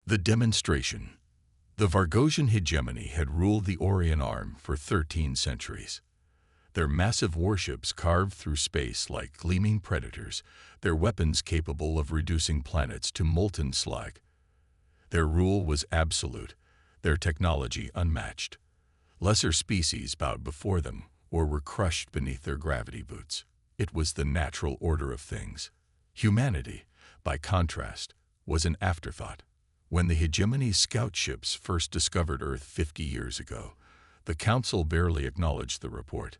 The demonstration. The Vargosian hegemony had ruled the Orion Arm for 13 centuries. Their massive warships carved through space like gleaming predators, their weapons capable of reducing planets to molten slag. Their rule was absolute, their technology unmatched. Lesser species bowed before them or were crushed beneath their gravity boots. It was the natural order of things. Humanity, by contrast, was an afterthought. When the hegemony's scout ships first discovered Earth 50 years ago, the Council barely acknowledged the report.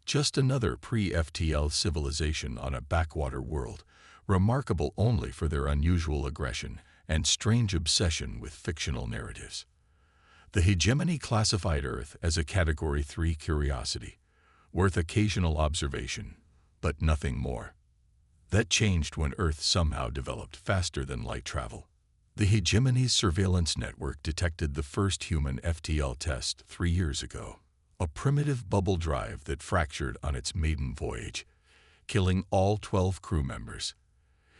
Just another pre-FTL civilization on a backwater world, remarkable only for their unusual aggression and strange obsession with fictional narratives. The hegemony classified Earth as a Category 3 curiosity, worth occasional observation, but nothing more. That changed when Earth somehow developed faster than light travel. The hegemony's surveillance network detected the first human FTL test 3 years ago, a primitive bubble drive that fractured on its maiden voyage, killing all 12 crew members.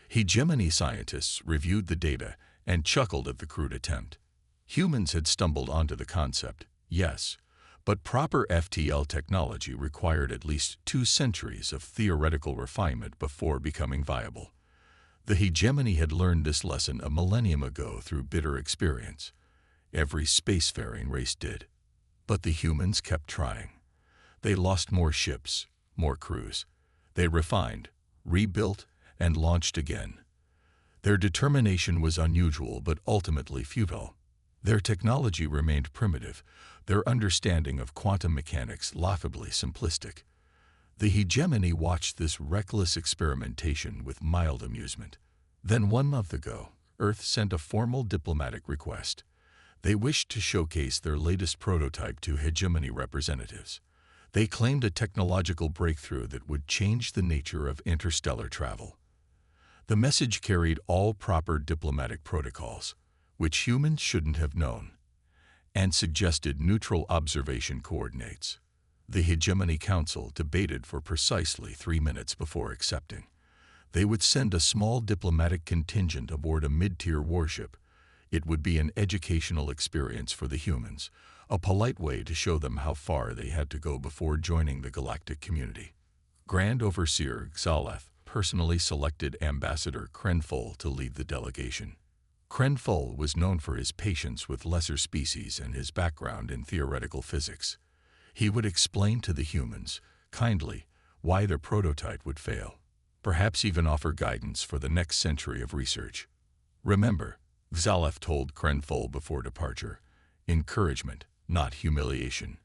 Hegemony scientists reviewed the data and chuckled at the crude attempt. Humans had stumbled onto the concept, yes, but proper FTL technology required at least 2 centuries of theoretical refinement before becoming viable. The hegemony had learned this lesson a millennium ago through bitter experience. Every spacefaring race did. But the humans kept trying. They lost more ships, more crews. They refined, rebuilt, and launched again. Their determination was unusual but ultimately futile. Their technology remained primitive, their understanding of quantum mechanics laughably simplistic. The hegemony watched this reckless experimentation with mild amusement. Then 1 month ago, Earth sent a formal diplomatic request. They wished to showcase their latest prototype to hegemony representatives. They claimed a technological breakthrough that would change the nature of interstellar travel. The message carried all proper diplomatic protocols, which humans shouldn't have known, and suggested neutral observation coordinates. The Hegemony Council debated for precisely 3 minutes before accepting. They would send a small diplomatic contingent aboard a mid-tier warship. It would be an educational experience for the humans, a polite way to show them how far they had to go before joining the galactic community. Grand Overseer Xaleth personally selected Ambassador Krenfol to lead the delegation. Krenfol was known for his patience with lesser species and his background in theoretical physics. He would explain to the humans, kindly, why their prototype would fail, perhaps even offer guidance for the next century of research. Remember, Xaleth told Krenfol before departure, encouragement, not humiliation.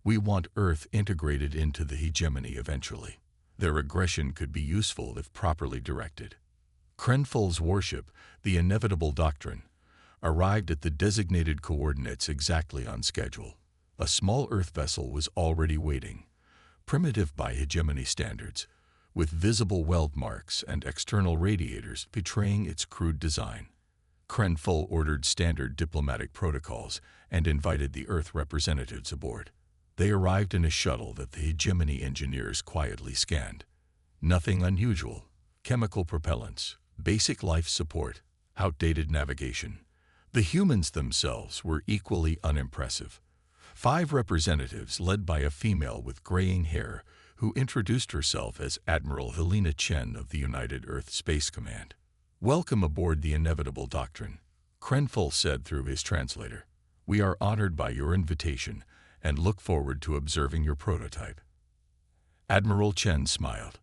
We want Earth integrated into the hegemony eventually. Their aggression could be useful if properly directed. Krenfol's warship, the Inevitable Doctrine, arrived at the designated coordinates exactly on schedule. A small Earth vessel was already waiting, primitive by hegemony standards, with visible weld marks and external radiators betraying its crude design. Krenfol ordered standard diplomatic protocols and invited the Earth representatives aboard. They arrived in a shuttle that the hegemony engineers quietly scanned. Nothing unusual. Chemical propellants, basic life support, outdated navigation. The humans themselves were equally unimpressive. 5 representatives led by a female with graying hair who introduced herself as Admiral Helena Chen of the United Earth Space Command. "Welcome aboard the Inevitable Doctrine," Krenfol said through his translator. "We are honored by your invitation and look forward to observing your prototype." Admiral Chen smiled.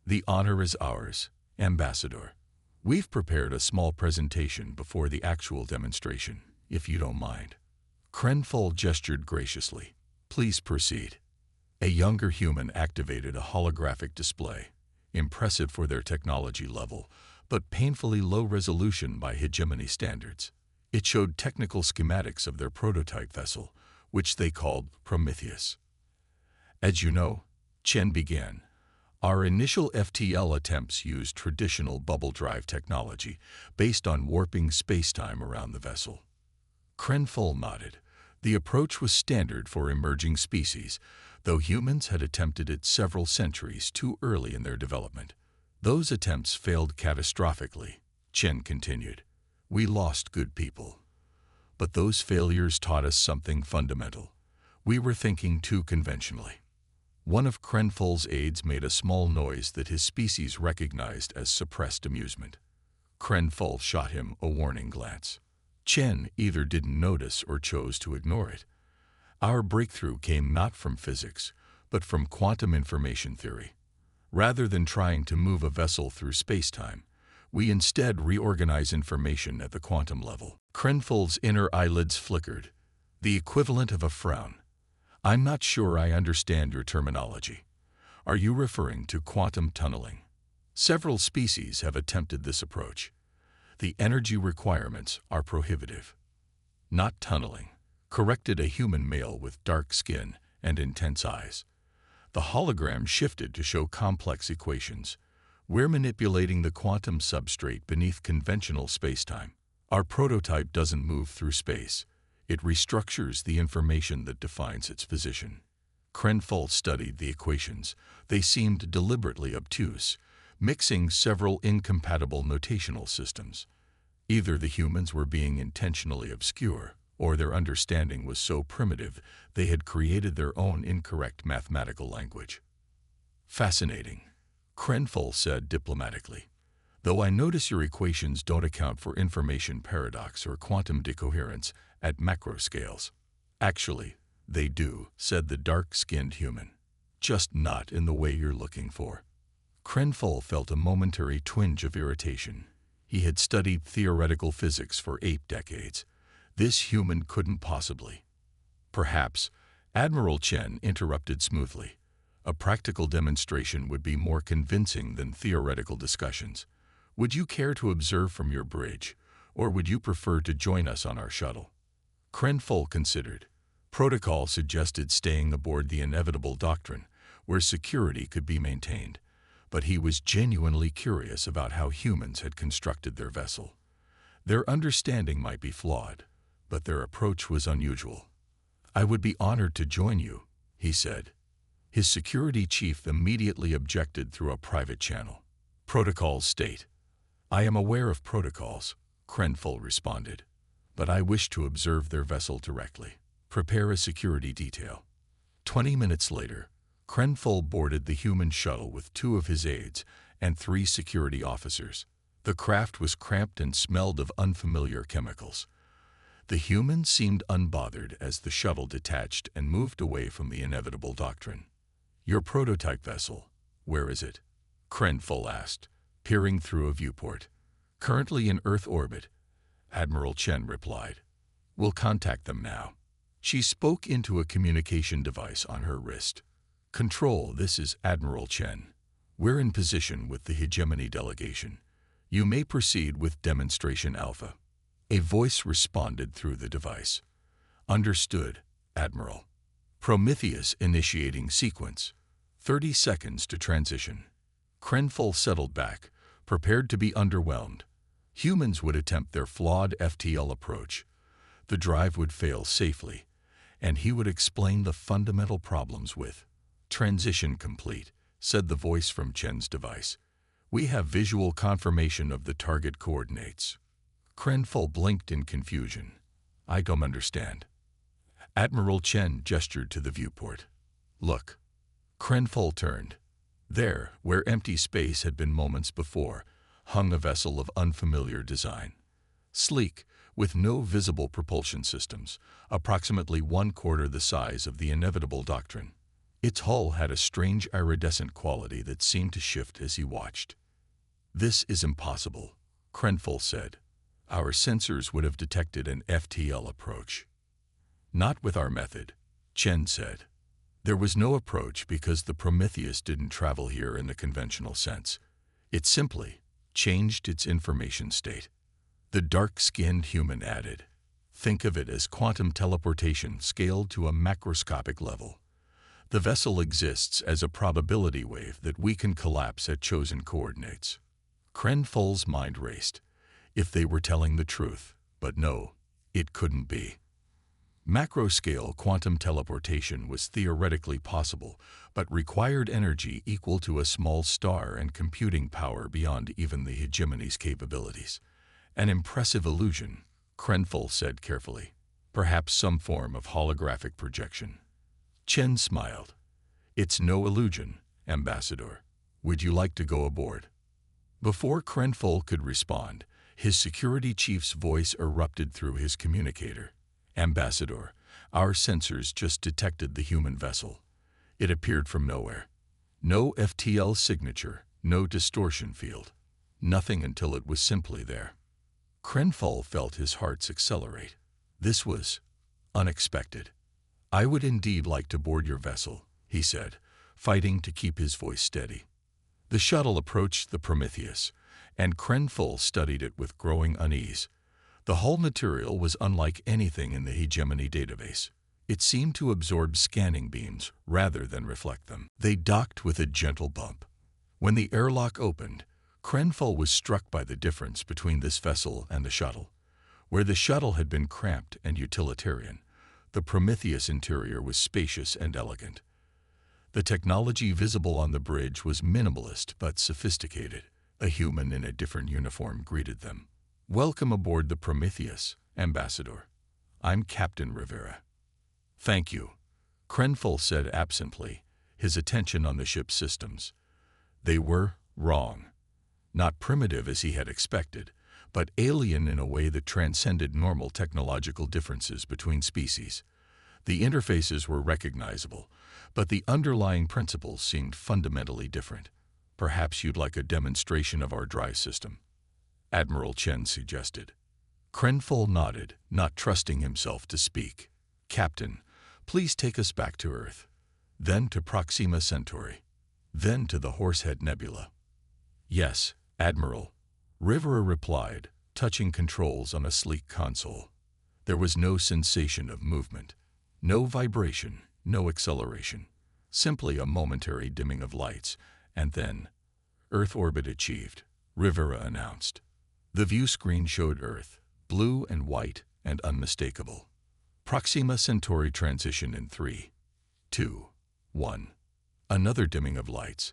"The honor is ours, Ambassador. We've prepared a small presentation before the actual demonstration, if you don't mind." Krenfol gestured graciously. "Please proceed." A younger human activated a holographic display, impressive for their technology level, but painfully low resolution by hegemony standards. It showed technical schematics of their prototype vessel, which they called Prometheus. "As you know," Chen began, "our initial FTL attempts used traditional bubble drive technology based on warping spacetime around the vessel." Krenfol nodded. The approach was standard for emerging species, though humans had attempted it several centuries too early in their development. "Those attempts failed catastrophically," Chen continued. We lost good people. But those failures taught us something fundamental. We were thinking too conventionally. One of Krenfol's aides made a small noise that his species recognized as suppressed amusement. Krenfol shot him a warning glance. Chen either didn't notice or chose to ignore it. Our breakthrough came not from physics, but from quantum information theory. Rather than trying to move a vessel through space-time, we instead reorganize information at the quantum level. Krenfol's inner eyelids flickered, the equivalent of a frown. I'm not sure I understand your terminology. Are you referring to quantum tunneling? Several species have attempted this approach. The energy requirements are prohibitive. Not tunneling, corrected a human male with dark skin and intense eyes. The hologram shifted to show complex equations. We're manipulating the quantum substrate beneath conventional spacetime. Our prototype doesn't move through space. It restructures the information that defines its position. Krenfol studied the equations. They seemed deliberately obtuse, mixing several incompatible notational systems. Either the humans were being intentionally obscure, or their understanding was so primitive they had created their own incorrect mathematical language. Fascinating, Krenfol said diplomatically. Though I notice your equations don't account for information paradox or quantum decoherence at macro scales. Actually, they do, said the dark-skinned human. Just not in the way you're looking for. Krenfol felt a momentary twinge of irritation. He had studied theoretical physics for 8 decades. This human couldn't possibly. Perhaps, Admiral Chen interrupted smoothly. A practical demonstration would be more convincing than theoretical discussions. Would you care to observe from your bridge, or would you prefer to join us on our shuttle? Krenfol considered. Protocol suggested staying aboard the inevitable doctrine, where security could be maintained, but he was genuinely curious about how humans had constructed their vessel. Their understanding might be flawed, but their approach was unusual. I would be honored to join you, he said. His security chief immediately objected through a private channel. Protocols state. I am aware of protocols, Krenfol responded, but I wish to observe their vessel directly. Prepare a security detail. 20 minutes later, Krenfol boarded the human shuttle with 2 of his aides and 3 security officers. The craft was cramped and smelled of unfamiliar chemicals. The humans seemed unbothered as the shuttle detached and moved away from the inevitable doctrine. Your prototype vessel, where is it? Krenfol asked, peering through a viewport. Currently in Earth orbit, Admiral Chen replied. We'll contact them now. She spoke into a communication device on her wrist. Control, this is Admiral Chen. We're in position with the Hegemony delegation. You may proceed with Demonstration Alpha. A voice responded through the device. Understood, Admiral. Prometheus initiating sequence. 30 seconds to transition. Krenfol settled back, prepared to be underwhelmed. Humans would attempt their flawed FTL approach. The drive would fail safely, and he would explain the fundamental problems with transition complete, said the voice from Chen's device. We have visual confirmation of the target coordinates. Krenfol blinked in confusion. I don't understand. Admiral Chen gestured to the viewport. Look. Krenfol turned. There, where empty space had been moments before, hung a vessel of unfamiliar design. Sleek, with no visible propulsion systems, approximately 1/4 the size of the inevitable doctrine. Its hull had a strange iridescent quality that seemed to shift as he watched. This is impossible, Krenfol said. Our sensors would have detected an FTL approach. Not with our method, Chen said. There was no approach because the Prometheus didn't travel here in the conventional sense. It simply changed its information state. The dark-skinned human added, think of it as quantum teleportation scaled to a macroscopic level. The vessel exists as a probability wave that we can collapse at chosen coordinates. Krenfol's mind raced. If they were telling the truth, but no, it couldn't be. Macro-scale quantum teleportation was theoretically possible, but required energy equal to a small star and computing power beyond even the hegemony's capabilities. An impressive illusion, Krenful said carefully. Perhaps some form of holographic projection. Chen smiled. It's no illusion, Ambassador. Would you like to go aboard? Before Krenful could respond, his security chief's voice erupted through his communicator. Ambassador, our sensors just detected the human vessel. It appeared from nowhere. No FTL signature, no distortion field. Nothing until it was simply there. Krenful felt his heart accelerate. This was unexpected. I would indeed like to board your vessel, he said, fighting to keep his voice steady. The shuttle approached the Prometheus, and Krenful studied it with growing unease. The hull material was unlike anything in the hegemony database. It seemed to absorb scanning beams rather than reflect them. They docked with a gentle bump. When the airlock opened, Krenful was struck by the difference between this vessel and the shuttle. Where the shuttle had been cramped and utilitarian, the Prometheus interior was spacious and elegant. The technology visible on the bridge was minimalist but sophisticated. A human in a different uniform greeted them. Welcome aboard the Prometheus, Ambassador. I'm Captain Rivera. Thank you, Krenful said absently, his attention on the ship's systems. They were wrong. Not primitive as he had expected, but alien in a way that transcended normal technological differences between species. The interfaces were recognizable, but the underlying principles seemed fundamentally different. Perhaps you'd like a demonstration of our drive system, Admiral Chen suggested. Krenful nodded, not trusting himself to speak. Captain, please take us back to Earth, then to Proxima Centauri, then to the Horsehead Nebula. Yes, Admiral, Rivera replied, touching controls on a sleek console. There was no sensation of movement, no vibration, no acceleration, simply a momentary dimming of lights, and then, Earth orbit achieved, Rivera announced. The view screen showed Earth, blue and white and unmistakable. Proxima Centauri transition in 3, 2, 1. Another dimming of lights.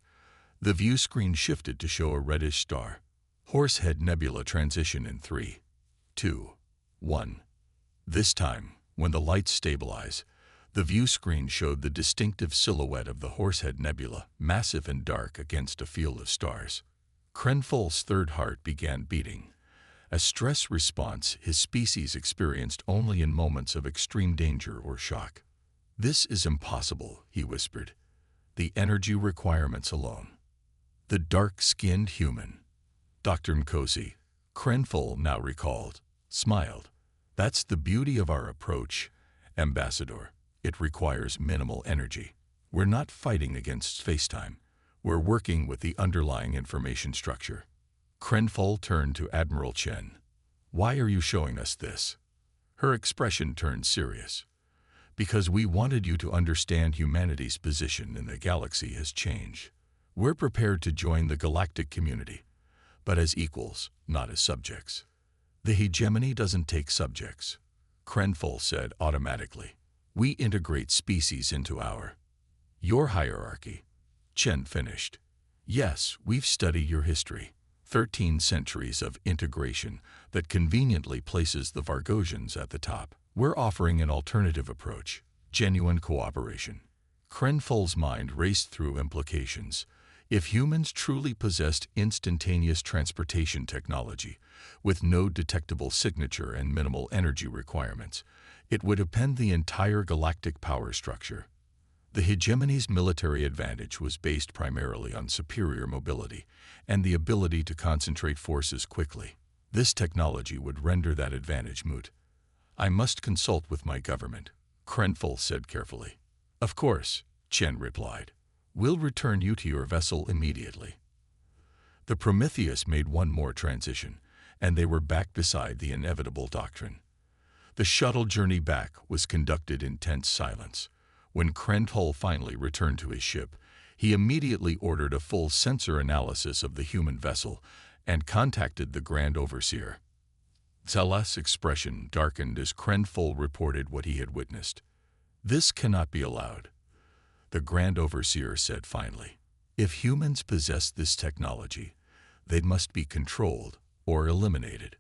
The view screen shifted to show a reddish star. Horsehead Nebula transition in 3, 2, 1. This time, when the lights stabilize, the view screen showed the distinctive silhouette of the Horsehead Nebula, massive and dark against a field of stars. Krenful's third heart began beating, a stress response his species experienced only in moments of extreme danger or shock. This is impossible, he whispered. The energy requirements alone. The dark-skinned human. Dr. Nkosi, Krenful now recalled, smiled. That's the beauty of our approach, Ambassador. It requires minimal energy. We're not fighting against space-time. We're working with the underlying information structure. Krenful turned to Admiral Chen. Why are you showing us this? Her expression turned serious. Because we wanted you to understand humanity's position in the galaxy has changed. We're prepared to join the galactic community, but as equals, not as subjects. The hegemony doesn't take subjects, Krenful said automatically. We integrate species into your hierarchy. Chen finished. Yes, we've studied your history. 13 centuries of integration that conveniently places the Vargosians at the top. We're offering an alternative approach, genuine cooperation. Krenful's mind raced through implications. If humans truly possessed instantaneous transportation technology, with no detectable signature and minimal energy requirements, it would append the entire galactic power structure. The hegemony's military advantage was based primarily on superior mobility and the ability to concentrate forces quickly. This technology would render that advantage moot. I must consult with my government, Krenful said carefully. Of course, Chen replied. We'll return you to your vessel immediately. The Prometheus made one more transition, and they were back beside the inevitable doctrine. The shuttle journey back was conducted in tense silence. When Krenful finally returned to his ship, he immediately ordered a full sensor analysis of the human vessel and contacted the Grand Overseer. Zala's expression darkened as Krenful reported what he had witnessed. This cannot be allowed, the Grand Overseer said finally. If humans possess this technology, they must be controlled or eliminated.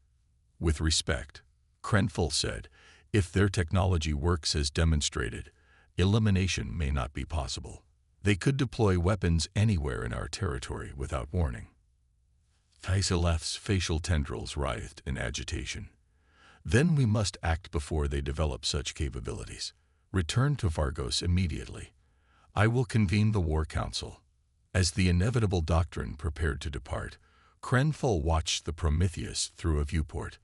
With respect, Krenful said, if their technology works as demonstrated, elimination may not be possible. They could deploy weapons anywhere in our territory without warning. Thyseleth's facial tendrils writhed in agitation. Then we must act before they develop such capabilities. Return to Vargos immediately. I will convene the War Council. As the inevitable doctrine prepared to depart, Krenful watched the Prometheus through a viewport.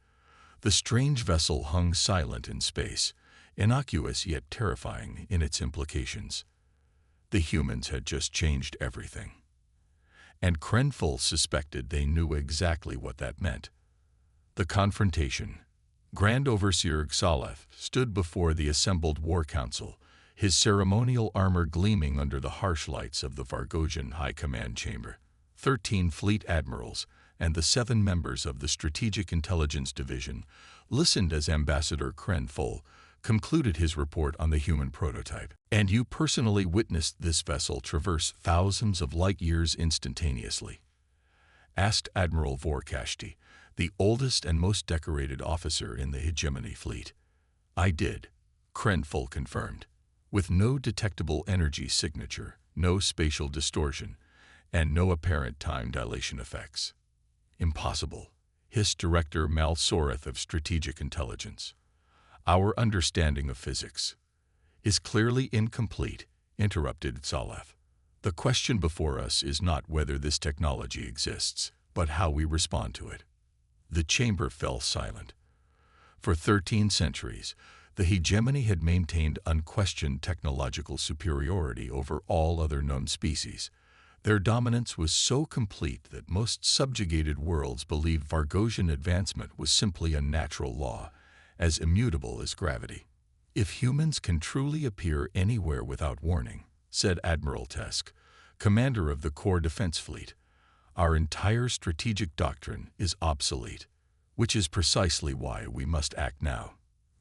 The strange vessel hung silent in space, innocuous yet terrifying in its implications. The humans had just changed everything. And Krenful suspected they knew exactly what that meant. The confrontation. Grand Overseer Xaleth stood before the assembled War Council, his ceremonial armor gleaming under the harsh lights of the Vargosian High Command Chamber. 13 fleet admirals and the 7 members of the Strategic Intelligence Division listened as Ambassador Krenful concluded his report on the human prototype. And you personally witnessed this vessel traverse thousands of light-years instantaneously? Asked Admiral Vorkashti, the oldest and most decorated officer in the Hegemony fleet. I did, Krenful confirmed. With no detectable energy signature, no spatial distortion, and no apparent time dilation effects. Impossible, hissed Director Malsoreth of Strategic Intelligence. Our understanding of physics is clearly incomplete, interrupted Xaleth. The question before us is not whether this technology exists, but how we respond to it. The chamber fell silent. For 13 centuries, the hegemony had maintained unquestioned technological superiority over all other known species. Their dominance was so complete that most subjugated worlds believed Vargosian advancement was simply a natural law, as immutable as gravity. If humans can truly appear anywhere without warning, said Admiral Tesk, commander of the Core Defense Fleet, our entire strategic doctrine is obsolete, which is precisely why we must act now,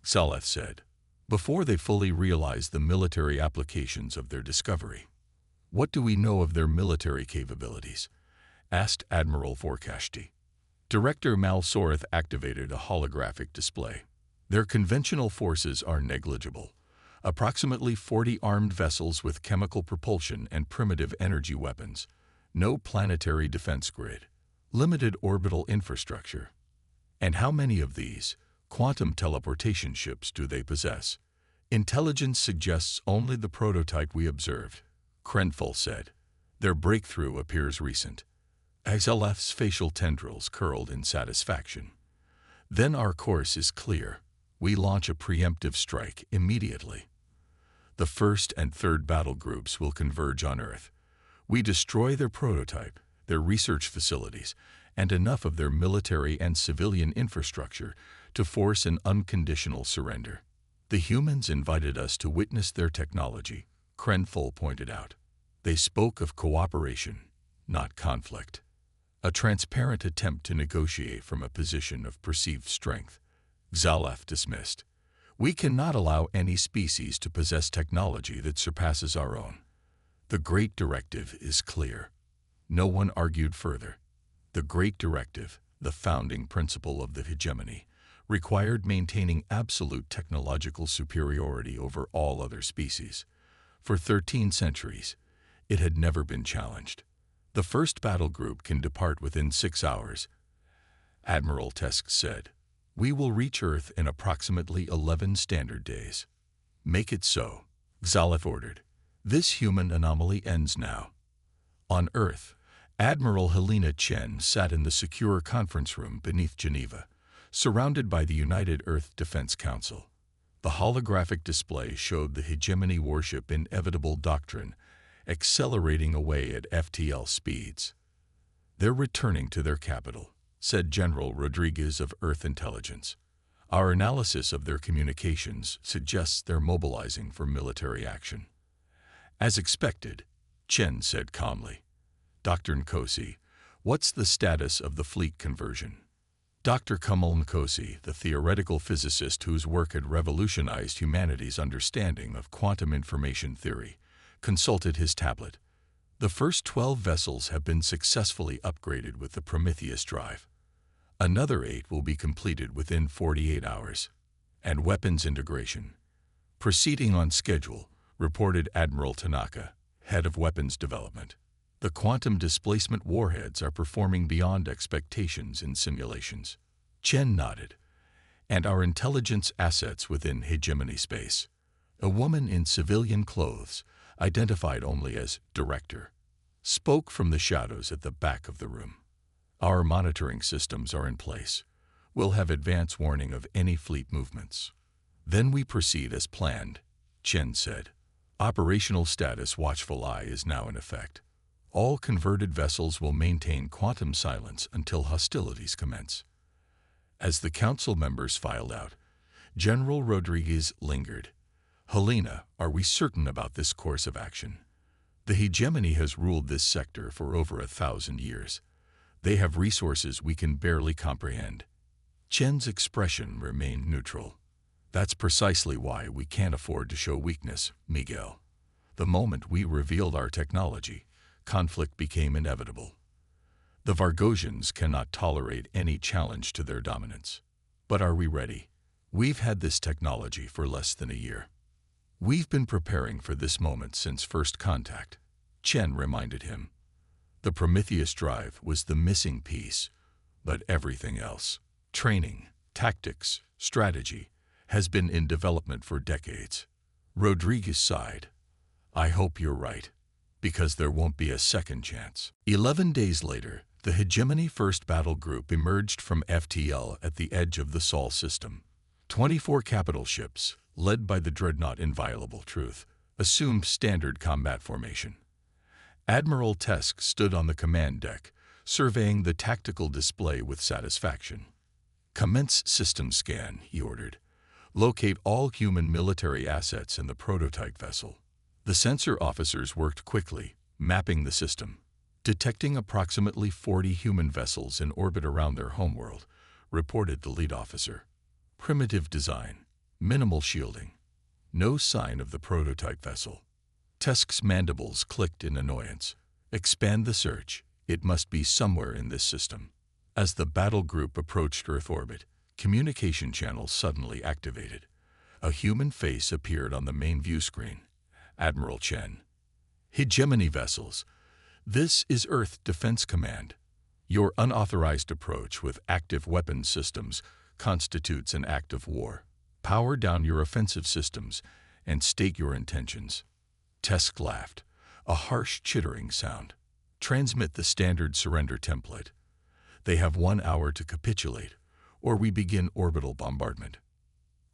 Xaleth said, before they fully realize the military applications of their discovery. What do we know of their military capabilities? Asked Admiral Vorkashti. Director Malsoreth activated a holographic display. Their conventional forces are negligible. Approximately 40 armed vessels with chemical propulsion and primitive energy weapons. No planetary defense grid. Limited orbital infrastructure. And how many of these quantum teleportation ships do they possess? Intelligence suggests only the prototype we observed, Krenful said. Their breakthrough appears recent. Xaleth's facial tendrils curled in satisfaction. Then our course is clear. We launch a preemptive strike immediately. The 1st and 3rd battle groups will converge on Earth. We destroy their prototype, their research facilities, and enough of their military and civilian infrastructure to force an unconditional surrender. The humans invited us to witness their technology, Krenful pointed out. They spoke of cooperation, not conflict. A transparent attempt to negotiate from a position of perceived strength. Xaleth dismissed. We cannot allow any species to possess technology that surpasses our own. The Great Directive is clear. No one argued further. The Great Directive, the founding principle of the hegemony, required maintaining absolute technological superiority over all other species. For 13 centuries, it had never been challenged. The 1st battle group can depart within 6 hours, Admiral Tesk said. We will reach Earth in approximately 11 standard days. Make it so, Xaleth ordered. This human anomaly ends now. On Earth, Admiral Helena Chen sat in the secure conference room beneath Geneva, surrounded by the United Earth Defense Council. The holographic display showed the hegemony warship Inevitable Doctrine accelerating away at FTL speeds. They're returning to their capital, said General Rodriguez of Earth Intelligence. Our analysis of their communications suggests they're mobilizing for military action. As expected, Chen said calmly. Dr. Nkosi, what's the status of the fleet conversion? Dr. Kamal Nkosi, the theoretical physicist whose work had revolutionized humanity's understanding of quantum information theory, consulted his tablet. The first 12 vessels have been successfully upgraded with the Prometheus drive. Another 8 will be completed within 48 hours. And weapons integration. Proceeding on schedule, reported Admiral Tanaka, head of weapons development. The quantum displacement warheads are performing beyond expectations in simulations. Chen nodded. And our intelligence assets within hegemony space. A woman in civilian clothes, identified only as director, spoke from the shadows at the back of the room. Our monitoring systems are in place. We'll have advance warning of any fleet movements. Then we proceed as planned, Chen said. Operational status Watchful Eye is now in effect. All converted vessels will maintain quantum silence until hostilities commence. As the council members filed out, General Rodriguez lingered. Helena, are we certain about this course of action? The hegemony has ruled this sector for over 1,000 years. They have resources we can barely comprehend. Chen's expression remained neutral. That's precisely why we can't afford to show weakness, Miguel. The moment we revealed our technology, conflict became inevitable. The Vargosians cannot tolerate any challenge to their dominance. But are we ready? We've had this technology for less than a year. We've been preparing for this moment since first contact, Chen reminded him. The Prometheus drive was the missing piece, but everything else, training, tactics, strategy, has been in development for decades. Rodriguez sighed. I hope you're right, because there won't be a second chance. 11 days later, the Hegemony First Battle Group emerged from FTL at the edge of the Sol system. 24 capital ships, led by the dreadnought Inviolable Truth, assumed standard combat formation. Admiral Tesk stood on the command deck, surveying the tactical display with satisfaction. Commence system scan, he ordered. Locate all human military assets in the prototype vessel. The sensor officers worked quickly, mapping the system. Detecting approximately 40 human vessels in orbit around their homeworld, reported the lead officer. Primitive design, minimal shielding. No sign of the prototype vessel. Tesk's mandibles clicked in annoyance. Expand the search. It must be somewhere in this system. As the battle group approached Earth orbit, communication channels suddenly activated. A human face appeared on the main view screen. Admiral Chen. Hegemony vessels. This is Earth Defense Command. Your unauthorized approach with active weapons systems constitutes an act of war. Power down your offensive systems and state your intentions. Tesk laughed, a harsh chittering sound. Transmit the standard surrender template. They have 1 hour to capitulate, or we begin orbital bombardment.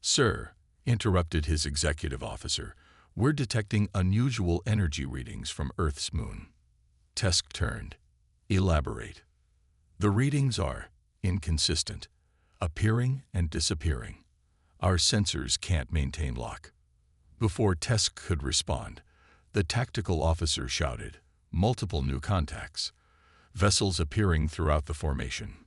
Sir, interrupted his executive officer, we're detecting unusual energy readings from Earth's moon. Tesk turned. Elaborate. The readings are inconsistent, appearing and disappearing. Our sensors can't maintain lock. Before Tesk could respond, the tactical officer shouted, multiple new contacts. Vessels appearing throughout the formation.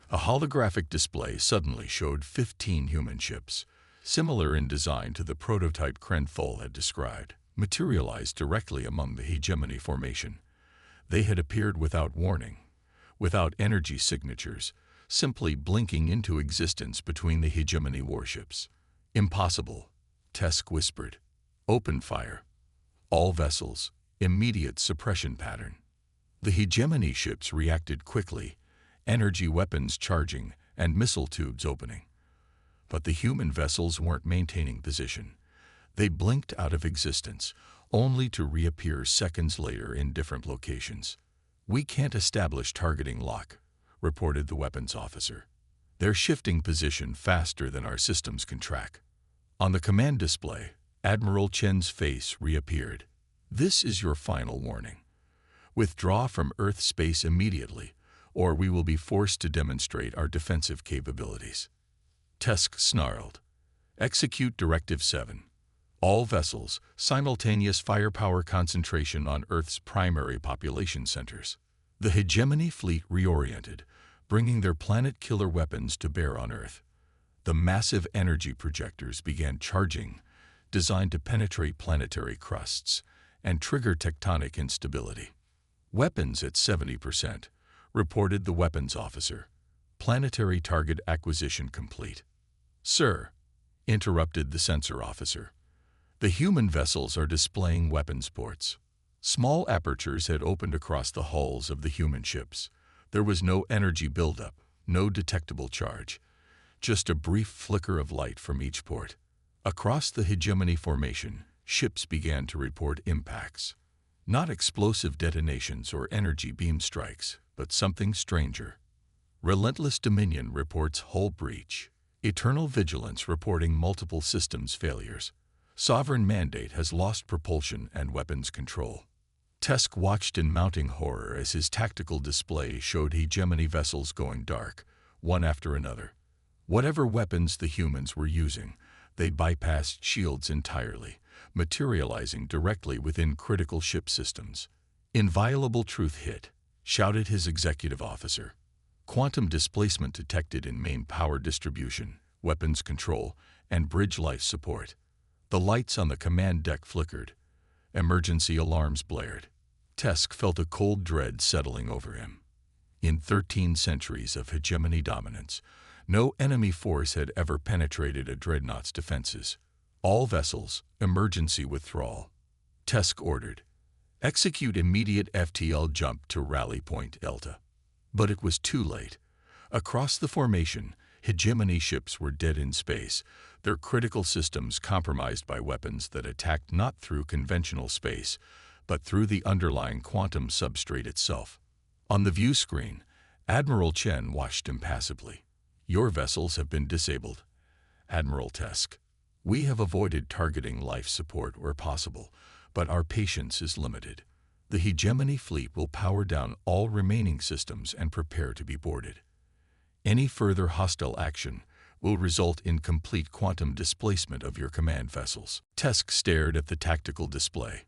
A holographic display suddenly showed 15 human ships, similar in design to the prototype Krenthol had described, materialized directly among the hegemony formation. They had appeared without warning, without energy signatures, simply blinking into existence between the hegemony warships. Impossible, Tesk whispered. Open fire. All vessels, immediate suppression pattern. The hegemony ships reacted quickly, energy weapons charging and missile tubes opening. But the human vessels weren't maintaining position. They blinked out of existence, only to reappear seconds later in different locations. We can't establish targeting lock, reported the weapons officer. They're shifting position faster than our systems can track. On the command display, Admiral Chen's face reappeared. This is your final warning. Withdraw from Earth space immediately, or we will be forced to demonstrate our defensive capabilities. Tesk snarled. Execute Directive 7. All vessels, simultaneous firepower concentration on Earth's primary population centers. The hegemony fleet reoriented, bringing their planet-killer weapons to bear on Earth. The massive energy projectors began charging, designed to penetrate planetary crusts and trigger tectonic instability. Weapons at 70%, reported the weapons officer. Planetary target acquisition complete. Sir, interrupted the sensor officer. The human vessels are displaying weapons ports. Small apertures had opened across the hulls of the human ships. There was no energy buildup, no detectable charge, just a brief flicker of light from each port. Across the hegemony formation, ships began to report impacts. Not explosive detonations or energy beam strikes, but something stranger. Relentless Dominion reports hull breach. Eternal Vigilance reporting multiple systems failures. Sovereign Mandate has lost propulsion and weapons control. Tesk watched in mounting horror as his tactical display showed hegemony vessels going dark, one after another. Whatever weapons the humans were using, they bypassed shields entirely, materializing directly within critical ship systems. Inviolable truth hit, shouted his executive officer. Quantum displacement detected in main power distribution, weapons control, and bridge life support. The lights on the command deck flickered. Emergency alarms blared. Tesk felt a cold dread settling over him. In 13 centuries of hegemony dominance, no enemy force had ever penetrated a dreadnought's defenses. All vessels, emergency withdrawal. Tesk ordered. Execute immediate FTL jump to rally point Delta. But it was too late. Across the formation, hegemony ships were dead in space, their critical systems compromised by weapons that attacked not through conventional space, but through the underlying quantum substrate itself. On the view screen, Admiral Chen watched impassively. Your vessels have been disabled. Admiral Tesk, we have avoided targeting life support where possible, but our patience is limited. The hegemony fleet will power down all remaining systems and prepare to be boarded. Any further hostile action will result in complete quantum displacement of your command vessels. Tesk stared at the tactical display.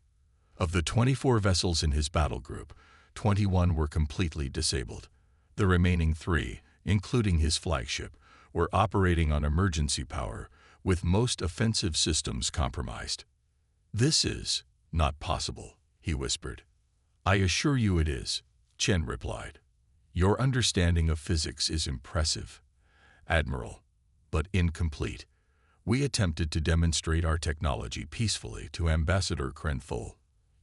Of the 24 vessels in his battle group, 21 were completely disabled. The remaining 3, including his flagship, were operating on emergency power, with most offensive systems compromised. This is not possible, he whispered. I assure you it is, Chen replied. Your understanding of physics is impressive, Admiral, but incomplete. We attempted to demonstrate our technology peacefully to Ambassador Krenthal.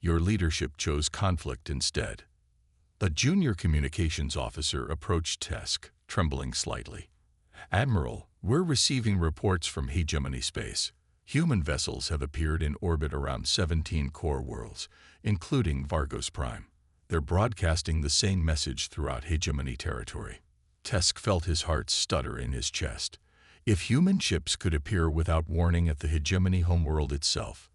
Your leadership chose conflict instead. A junior communications officer approached Tesk, trembling slightly. Admiral, we're receiving reports from hegemony space. Human vessels have appeared in orbit around 17 core worlds, including Vargos Prime. They're broadcasting the same message throughout hegemony territory. Tesk felt his heart stutter in his chest. If human ships could appear without warning at the hegemony homeworld itself,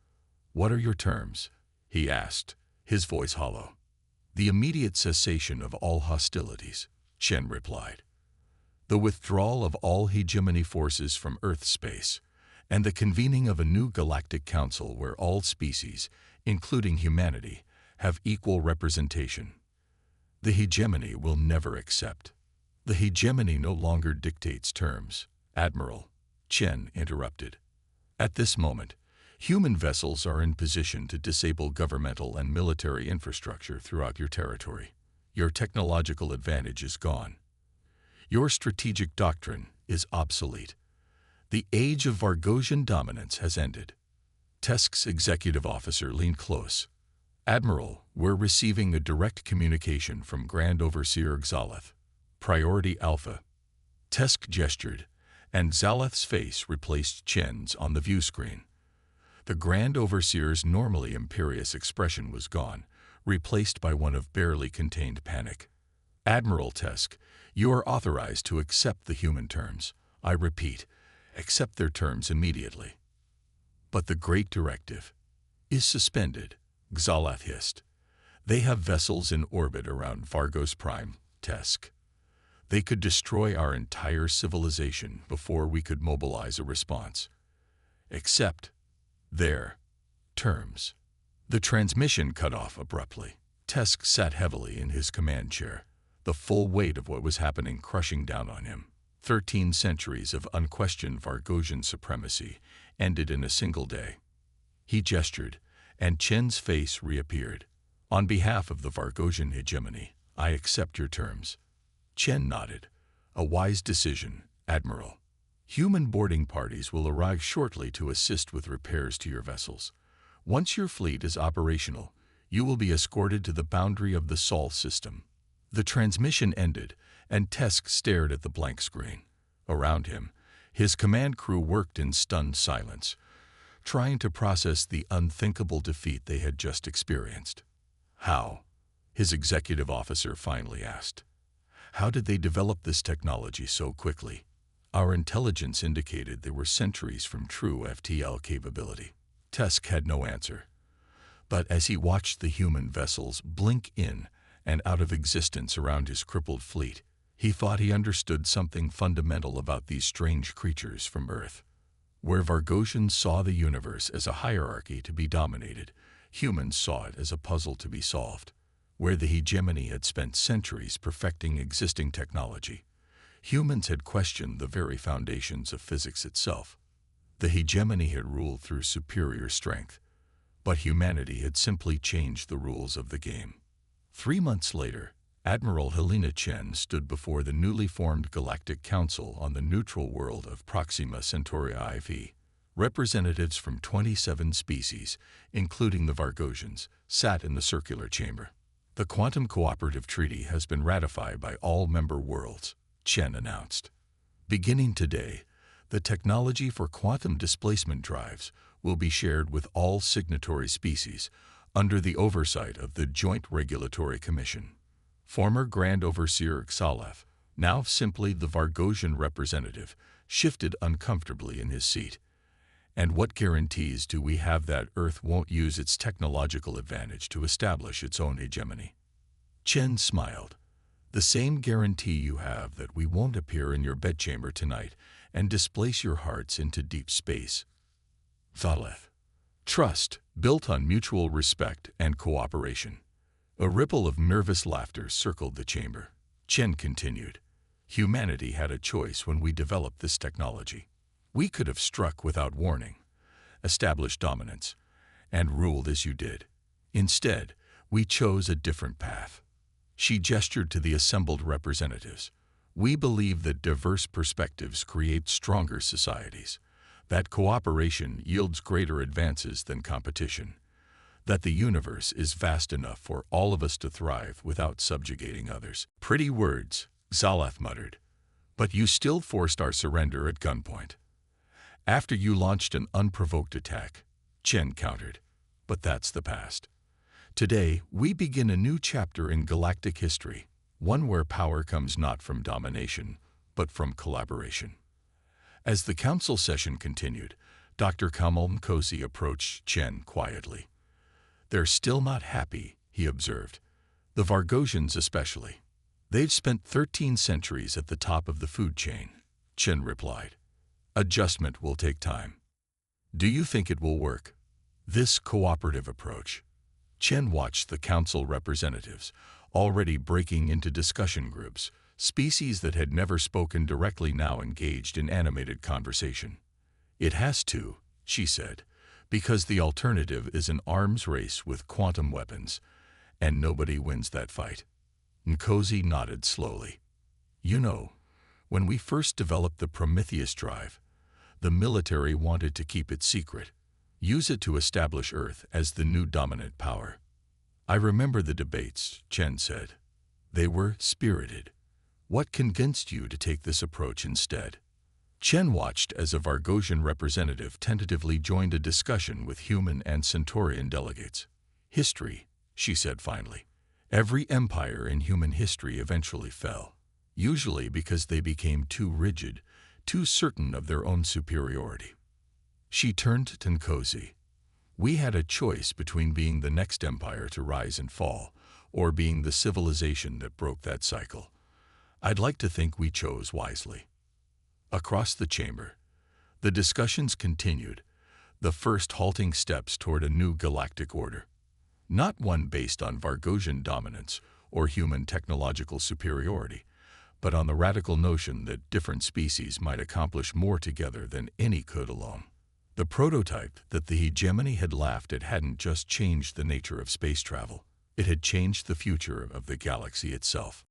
what are your terms? He asked, his voice hollow. The immediate cessation of all hostilities, Chen replied. The withdrawal of all hegemony forces from Earth space, and the convening of a new galactic council where all species, including humanity, have equal representation. The hegemony will never accept. The hegemony no longer dictates terms, Admiral, Chen interrupted. At this moment, human vessels are in position to disable governmental and military infrastructure throughout your territory. Your technological advantage is gone. Your strategic doctrine is obsolete. The age of Vargosian dominance has ended. Tesk's executive officer leaned close. Admiral, we're receiving a direct communication from Grand Overseer Xalath. Priority Alpha. Tesk gestured, and Xalath's face replaced Chen's on the view screen. The Grand Overseer's normally imperious expression was gone, replaced by one of barely contained panic. Admiral Tesk, you are authorized to accept the human terms. I repeat, accept their terms immediately. But the Great Directive is suspended, Xalath hissed. They have vessels in orbit around Vargos Prime, Tesk. They could destroy our entire civilization before we could mobilize a response. Accept their terms. The transmission cut off abruptly. Tesk sat heavily in his command chair, the full weight of what was happening crushing down on him. 13 centuries of unquestioned Vargosian supremacy ended in a single day. He gestured, and Chen's face reappeared. On behalf of the Vargosian hegemony, I accept your terms. Chen nodded. A wise decision, Admiral. Human boarding parties will arrive shortly to assist with repairs to your vessels. Once your fleet is operational, you will be escorted to the boundary of the Sol system. The transmission ended, and Tesk stared at the blank screen. Around him, his command crew worked in stunned silence, trying to process the unthinkable defeat they had just experienced. How? His executive officer finally asked. How did they develop this technology so quickly? Our intelligence indicated they were centuries from true FTL capability. Tesk had no answer. But as he watched the human vessels blink in and out of existence around his crippled fleet, he thought he understood something fundamental about these strange creatures from Earth. Where Vargosians saw the universe as a hierarchy to be dominated, humans saw it as a puzzle to be solved. Where the hegemony had spent centuries perfecting existing technology, humans had questioned the very foundations of physics itself. The hegemony had ruled through superior strength, but humanity had simply changed the rules of the game. 3 months later, Admiral Helena Chen stood before the newly formed Galactic Council on the neutral world of Proxima Centauri IV. Representatives from 27 species, including the Vargosians, sat in the circular chamber. The Quantum Cooperative Treaty has been ratified by all member worlds, Chen announced. Beginning today, the technology for quantum displacement drives will be shared with all signatory species under the oversight of the Joint Regulatory Commission. Former Grand Overseer Xalef, now simply the Vargosian representative, shifted uncomfortably in his seat. And what guarantees do we have that Earth won't use its technological advantage to establish its own hegemony? Chen smiled. The same guarantee you have that we won't appear in your bedchamber tonight and displace your hearts into deep space. Xalef. Trust, built on mutual respect and cooperation. A ripple of nervous laughter circled the chamber. Chen continued. Humanity had a choice when we developed this technology. We could have struck without warning, established dominance, and ruled as you did. Instead, we chose a different path. She gestured to the assembled representatives. We believe that diverse perspectives create stronger societies, that cooperation yields greater advances than competition, that the universe is vast enough for all of us to thrive without subjugating others. Pretty words, Xalef muttered, but you still forced our surrender at gunpoint. After you launched an unprovoked attack, Chen countered, but that's the past. Today, we begin a new chapter in galactic history, one where power comes not from domination, but from collaboration. As the council session continued, Dr. Kamal Nkosi approached Chen quietly. They're still not happy, he observed, the Vargosians especially. They've spent 13 centuries at the top of the food chain, Chen replied. Adjustment will take time. Do you think it will work? This cooperative approach. Chen watched the council representatives, already breaking into discussion groups. Species that had never spoken directly now engaged in animated conversation. It has to, she said, because the alternative is an arms race with quantum weapons, and nobody wins that fight. Nkosi nodded slowly. You know, when we first developed the Prometheus drive, the military wanted to keep it secret, use it to establish Earth as the new dominant power. I remember the debates, Chen said. They were spirited. What convinced you to take this approach instead? Chen watched as a Vargosian representative tentatively joined a discussion with human and Centaurian delegates. History, she said finally. Every empire in human history eventually fell, usually because they became too rigid, too certain of their own superiority. She turned to Nkosi. We had a choice between being the next empire to rise and fall, or being the civilization that broke that cycle. I'd like to think we chose wisely. Across the chamber, the discussions continued, the first halting steps toward a new galactic order. Not one based on Vargosian dominance or human technological superiority, but on the radical notion that different species might accomplish more together than any could alone. The prototype that the hegemony had laughed at hadn't just changed the nature of space travel, it had changed the future of the galaxy itself.